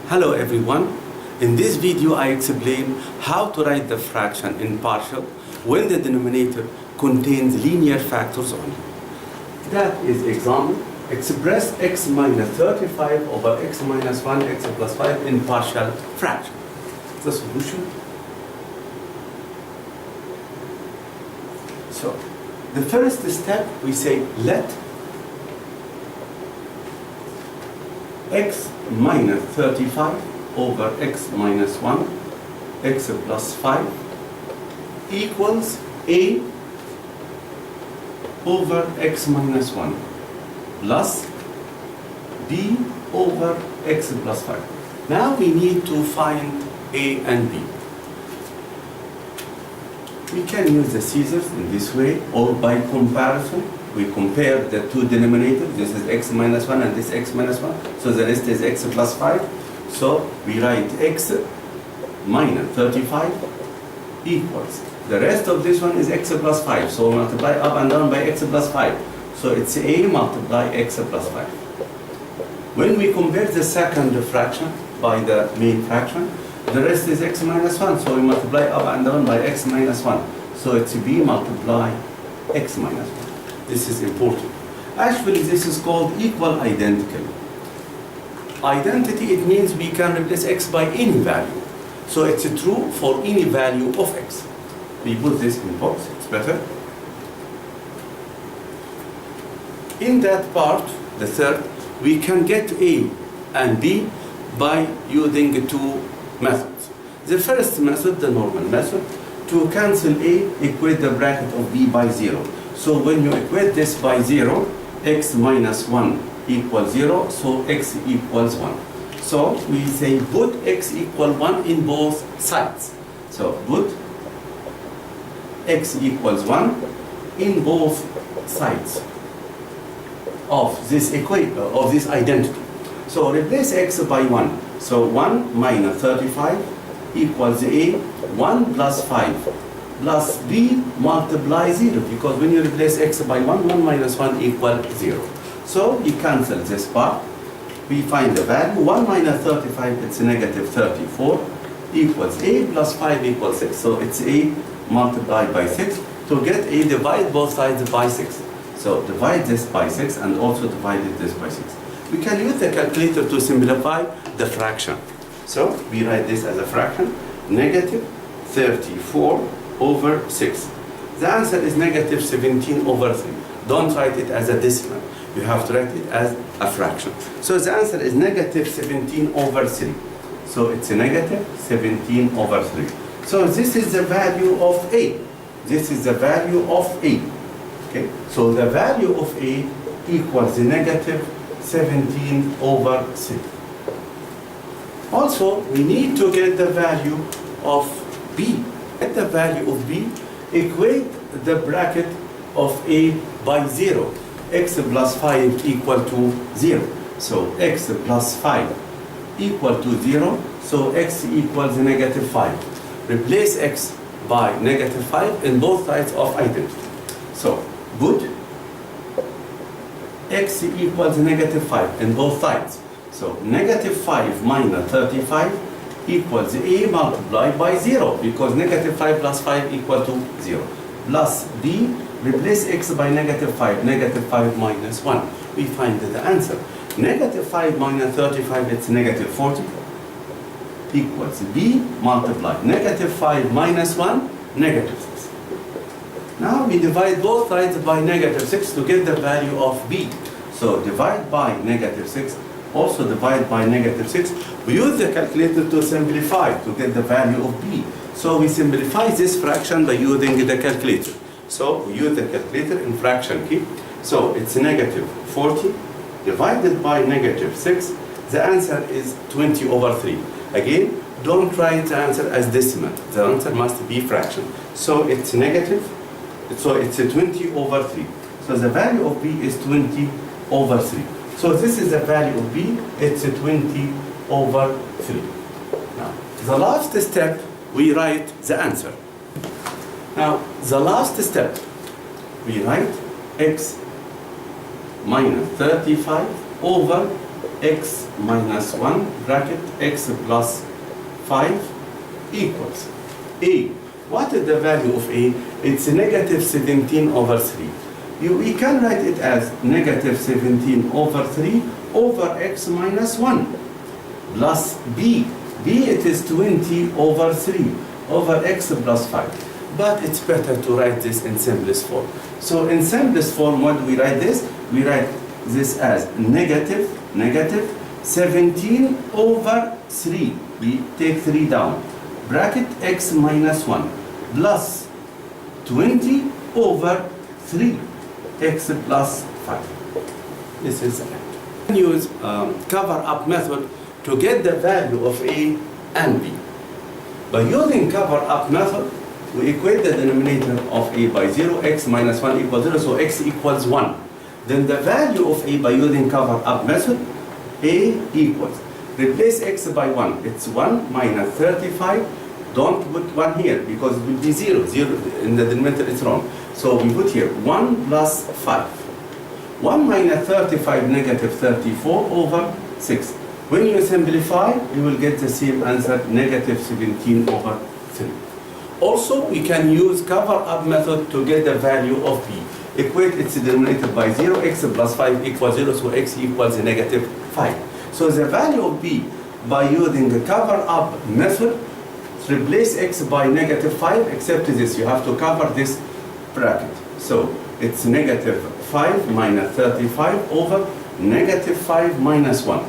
Hello everyone. In this video I explain how to write the fraction in partial when the denominator contains linear factors only. That is example. Express x minus 35 over x minus 1 x plus 5 in partial fraction. The solution. So the first step we say let x minus 35 over x minus 1 x plus 5 equals a over x minus 1 plus b over x plus 5. Now we need to find a and b. We can use the scissors in this way, or by comparison we compare the two denominators. This is x minus 1 and this x minus 1. So the rest is x plus 5. So we write x minus 35 equals. The rest of this one is x plus 5. So multiply up and down by x plus 5. So it's a multiply x plus 5. When we compare the second fraction by the main fraction, the rest is x minus 1. So we multiply up and down by x minus 1. So it's b multiply x minus 1. This is important. Actually, this is called equal identical. Identity, it means we can replace x by any value. So it's true for any value of x. We put this in box, it's better. In that part, the third, we can get a and b by using two methods. The first method, the normal method, to cancel a, equate the bracket of b by 0. So when you equate this by 0, x minus 1 equals 0, so x equals 1. So we say put x equal 1 in both sides. So put x equals 1 in both sides of this equation, of this identity. So replace x by 1. So 1 minus 35 equals a, 1 plus 5 plus b multiply 0, because when you replace x by 1, 1 minus 1 equals 0. So we cancel this part. We find the value. 1 minus 35, it's negative 34, equals a plus 5 equals 6. So it's a multiplied by 6. To get a, divide both sides by 6. So divide this by 6 and also divide this by 6. We can use the calculator to simplify the fraction. So we write this as a fraction, negative 34 over 6. The answer is negative 17 over 3. Don't write it as a decimal. You have to write it as a fraction. So the answer is negative 17 over 3. So it's a negative 17 over 3. So this is the value of a. This is the value of a. Okay. So the value of a equals the negative 17 over 3. Also, we need to get the value of b. At the value of b, equate the bracket of a by 0. X plus 5 equal to 0. So x plus 5 equal to 0. So x equals negative 5. Replace x by negative 5 in both sides of identity. So put x equals negative 5 in both sides. So negative 5 minus 35 equals a multiplied by 0, because negative 5 plus 5 equal to 0. Plus b, replace x by negative 5, negative 5 minus 1. We find the answer. Negative 5 minus 35, it's negative 40, equals b multiplied. Negative 5 minus 1, negative 6. Now we divide both sides by negative 6 to get the value of b. So divide by negative 6. Also divide by negative 6. We use the calculator to simplify to get the value of b. So we simplify this fraction by using the calculator. So we use the calculator in fraction key. So it's negative 40 divided by negative 6. The answer is 20 over 3. Again, don't write the answer as decimal. The answer must be fraction. So it's negative. So it's 20 over 3. So the value of b is 20 over 3. So this is the value of b, it's 20 over 3. Now, the last step, we write the answer. Now, the last step, we write x minus 35 over x minus 1 bracket x plus 5 equals a. What is the value of a? It's negative 17 over 3. We can write it as negative 17 over 3 over x minus 1 plus b. b, it is 20 over 3 over x plus 5. But it's better to write this in simplest form. So in simplest form, what do we write this? We write this as negative 17 over 3. We take 3 down. Bracket x minus 1 plus 20 over 3 x plus 5. This is it. Use cover up method to get the value of a and b. By using cover up method, we equate the denominator of a by 0, x minus 1 equals 0, so x equals 1. Then the value of a by using cover up method, a equals, replace x by 1, it's 1 minus 35, don't put 1 here because it will be 0, 0 in the denominator it's wrong. So we put here 1 plus 5. 1 minus 35 negative 34 over 6. When you simplify, you will get the same answer, negative 17 over 3. Also, we can use cover up method to get the value of b. Equate its denominator by 0, x plus 5 equals 0, so x equals negative 5. So the value of b by using the cover up method, replace x by negative 5, except this, you have to cover this bracket. So it's negative 5 minus 35 over negative 5 minus 1.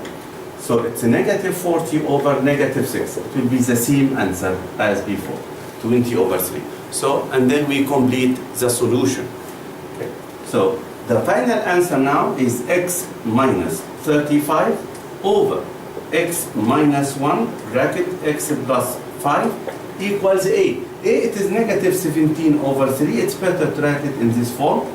So it's negative 40 over negative 6. It will be the same answer as before, 20 over 3. So, and then we complete the solution. Okay. So the final answer now is x minus 35 over x minus 1 bracket x plus 5 equals a. It is negative 17 over 3. It's better to write it in this form.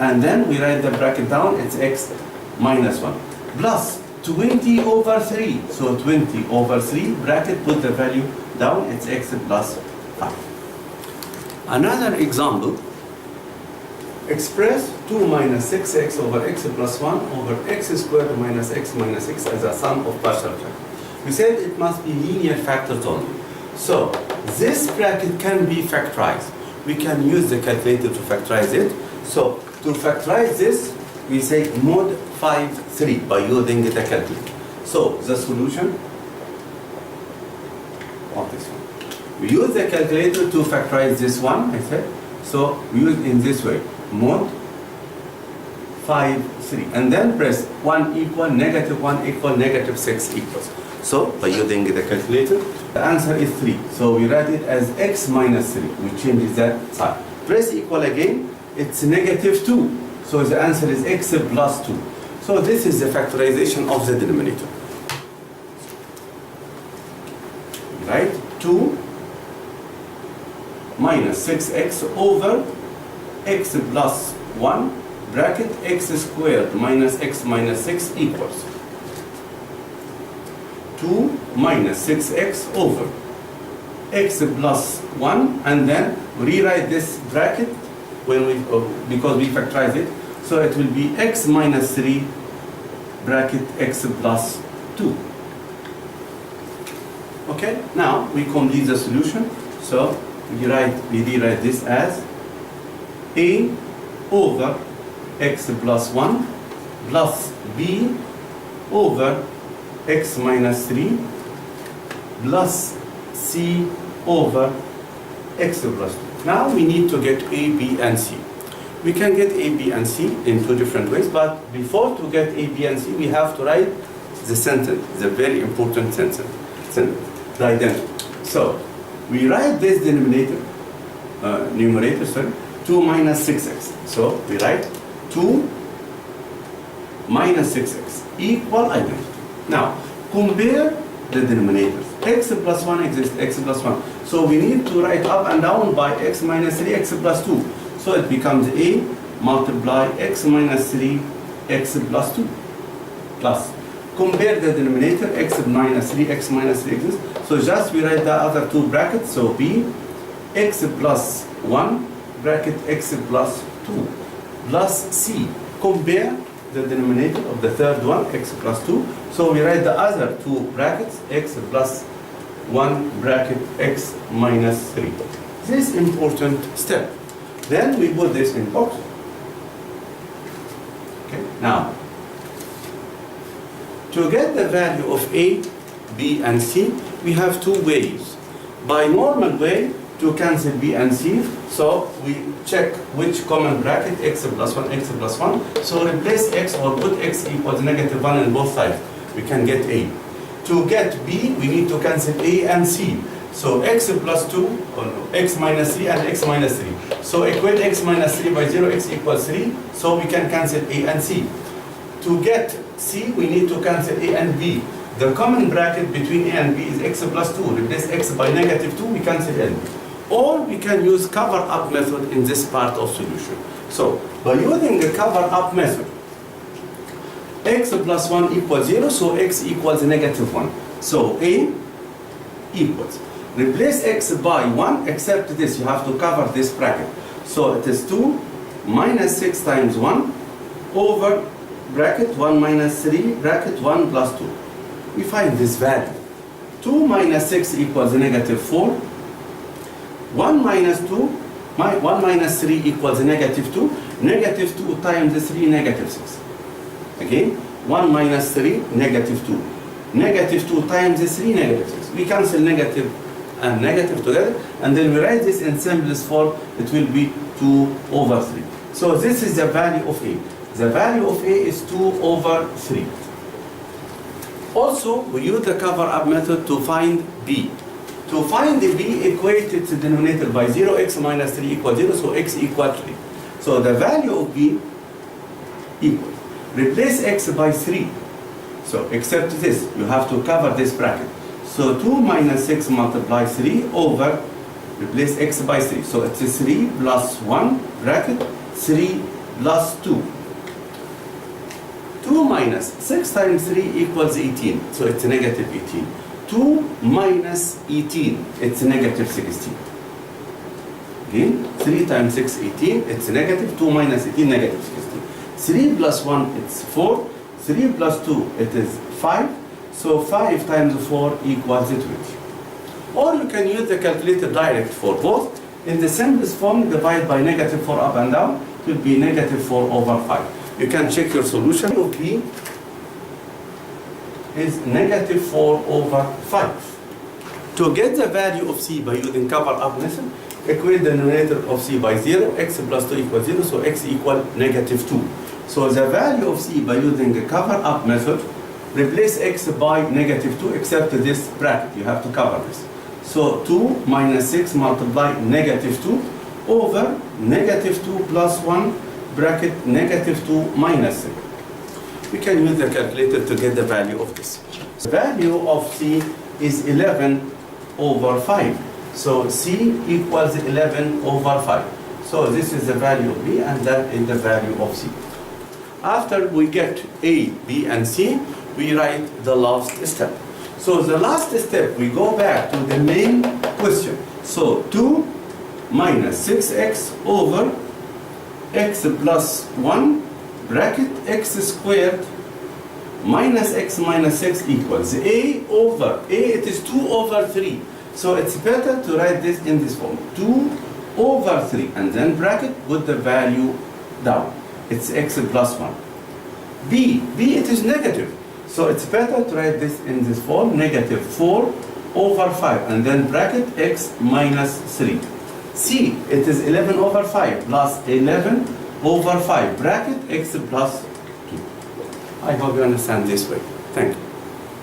And then we write the bracket down. It's x minus 1 plus 20 over 3. So 20 over 3 bracket, put the value down. It's x plus 5. Another example. Express 2 minus 6x over x plus 1 over x squared minus x minus 6 as a sum of partial factors. We said it must be linear factors only. So this bracket can be factorized. We can use the calculator to factorize it. So to factorize this, we say mod 5 3 by using the calculator. So the solution of this one. We use the calculator to factorize this one, I said. So we use in this way, mod 5 3. And then press 1 equal, negative 1 equal, negative 6 equals. So by using the calculator, the answer is 3. So we write it as x minus 3. We change that sign. Press equal again, it's negative 2. So the answer is x plus 2. So this is the factorization of the denominator. Right? 2 minus 6x over x plus 1 bracket x squared minus x minus 6 equals 2 minus 6x over x plus 1, and then rewrite this bracket when we because we factorize it, so it will be x minus 3 bracket x plus 2. Okay, now we complete the solution. So we rewrite this as a over x plus 1 plus b over x minus 3 plus c over x plus 2. Now we need to get a, b, and c. We can get a, b, and c in two different ways, but before to get a, b, and c, we have to write the sentence, the very important sentence, the identity. So we write this numerator, 2 minus 6x. So we write 2 minus 6x equal identity. Now compare the denominators. X plus 1 exists, x plus 1. So we need to write up and down by x minus 3, x plus 2. So it becomes a multiply x minus 3, x plus 2 plus. Compare the denominator, x minus 3, x minus 3 exists. So just we write the other two brackets. So b, x plus 1 bracket x plus 2 plus c. Compare the denominator of the third one, x plus 2, So we write the other two brackets, x plus 1 bracket x minus 3. This important step. Then we put this in box. Okay. Now, to get the value of A, B, and C, we have two ways. By normal way, to cancel B and C, so we check which common bracket, x plus 1, x plus 1. So replace x or put x equals negative 1 on both sides. We can get A. To get B, we need to cancel A and C. So x plus 2, or no, x minus 3 and x minus 3. So equate x minus 3 by 0, x equals 3. So we can cancel A and C. To get C, we need to cancel A and B. The common bracket between A and B is x plus 2. Replace x by negative 2, we cancel N. Or we can use cover-up method in this part of solution. So, by using the cover-up method, x plus 1 equals 0, so x equals negative 1. So, A equals. Replace x by 1, except this, you have to cover this bracket. So, it is 2 minus 6 times 1 over bracket 1 minus 3, bracket 1 plus 2. We find this value. 2 minus 6 equals negative 4. 1 minus 2, 1 minus 3 equals negative 2. Negative 2 times 3, negative 6. Again, 1 minus 3, negative 2. Negative 2 times 3, negative 6. We cancel negative and negative together, and then we write this in simplest form. It will be 2 over 3. So this is the value of A. The value of A is 2 over 3. Also, we use the cover-up method to find B. To find the B, equate its denominator by 0, x minus 3 equals 0, so x equals 3. So the value of B equals. Replace x by 3. So except this, you have to cover this bracket. So 2 minus 6 multiply 3 over, replace x by 3. So it's 3 plus 1 bracket, 3 plus 2. 2 minus 6 times 3 equals 18. So it's negative 18. 2 minus 18, it's negative 16. Again, 3 times 6, 18, it's negative. 2 minus 18, negative 16. 3 plus 1, it's 4. 3 plus 2, it is 5. So 5 times 4 equals 20. Or you can use the calculator direct for both. In the simplest form, divide by negative 4 up and down. It will be negative 4 over 5. You can check your solution. Of B is negative 4 over 5. To get the value of C by using cover-up method, equate the denominator of C by 0, x plus 2 equals 0, so x equals negative 2. So the value of C by using the cover-up method, replace x by negative 2, except this bracket, you have to cover this. So 2 minus 6 multiply negative 2 over negative 2 plus 1 bracket negative 2 minus 3. We can use the calculator to get the value of this. The value of C is 11 over 5. So C equals 11 over 5. So this is the value of B, and that is the value of C. After we get A, B, and C, we write the last step. So the last step, we go back to the main question. So 2 minus 6x over x plus 1 bracket x squared minus x minus 6 equals A over A, it is 2 over 3. So it's better to write this in this form. 2 over 3, and then bracket, put the value down. It's x plus 1. B, it is negative. So it's better to write this in this form, negative 4 over 5, and then bracket x minus 3. C, it is 11 over 5 plus 11 over 5, bracket x plus 2. I hope you understand this way. Thank you.